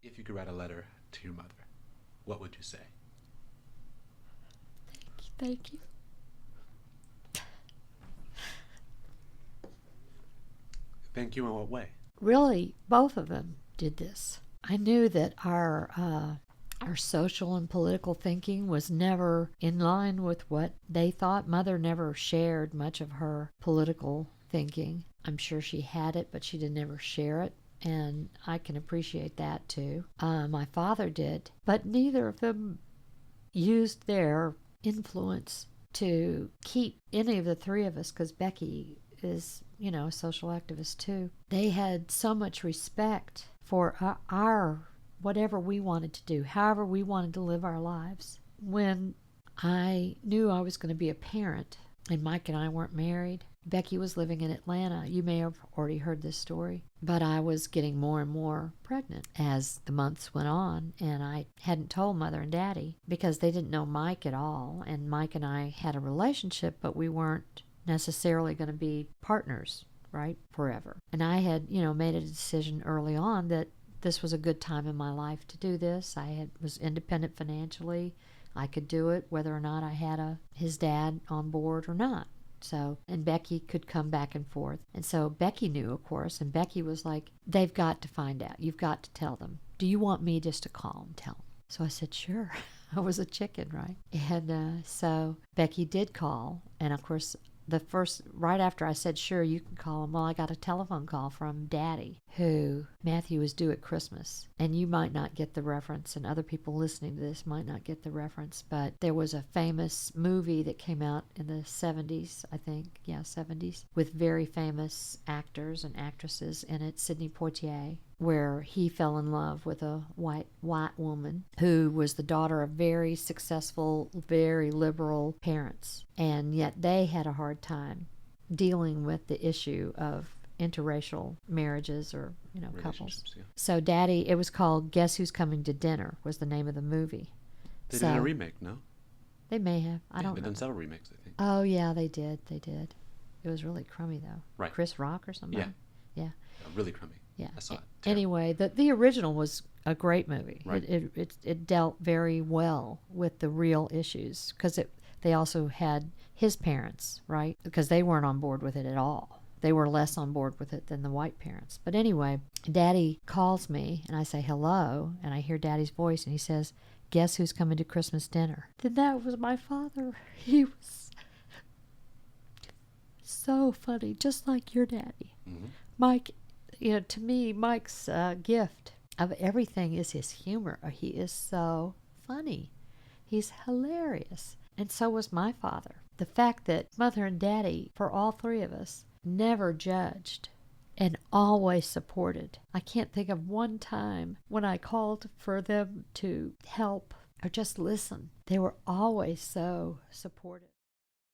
If you could write a letter to your mother, what would you say? Thank you. Thank you in what way? Really, both of them did this. I knew that our social and political thinking was never in line with what they thought. Mother never shared much of her political thinking. I'm sure she had it, but she didn't ever share it. And I can appreciate that too. My father did, but neither of them used their influence to keep any of the three of us, because Becky is, a social activist too. They had so much respect for our whatever we wanted to do, however we wanted to live our lives. When I knew I was going to be a parent, and Mike and I weren't married, Becky was living in Atlanta. You may have already heard this story, but I was getting more and more pregnant as the months went on, and I hadn't told Mother and Daddy because they didn't know Mike at all, and Mike and I had a relationship, but we weren't necessarily going to be partners, right, forever. And I had, made a decision early on that this was a good time in my life to do this. I was independent financially. I could do it whether or not I had his dad on board or not. So, and Becky could come back and forth. And so Becky knew, of course, and Becky was like, they've got to find out. You've got to tell them. Do you want me just to call and tell them? So I said, sure. I was a chicken, right? And so Becky did call. And of course, right after I said, sure, you can call him, well, I got a telephone call from Daddy, who Matthew was due at Christmas. And you might not get the reference, and other people listening to this might not get the reference, but there was a famous movie that came out in the 70s, I think, 70s, with very famous actors and actresses in it, Sidney Poitier, where he fell in love with a white woman who was the daughter of very successful, very liberal parents. And yet they had a hard time dealing with the issue of interracial marriages or, couples. Yeah. So Daddy, it was called Guess Who's Coming to Dinner was the name of the movie. They did a remake, no? They may have. I don't know. They've done several remakes, I think. Oh, yeah, they did. It was really crummy, though. Right. Chris Rock or something? Yeah. Really crummy. Yeah. I saw it. Anyway, the original was a great movie. Right. It dealt very well with the real issues because they also had his parents, right? Because they weren't on board with it at all. They were less on board with it than the white parents. But anyway, Daddy calls me and I say hello, and I hear Daddy's voice and he says, guess who's coming to Christmas dinner? Then that was my father. He was so funny, just like your daddy. Mm-hmm. Mike, to me, Mike's gift of everything is his humor. He is so funny. He's hilarious. And so was my father. The fact that Mother and Daddy, for all three of us, never judged and always supported. I can't think of one time when I called for them to help or just listen. They were always so supportive.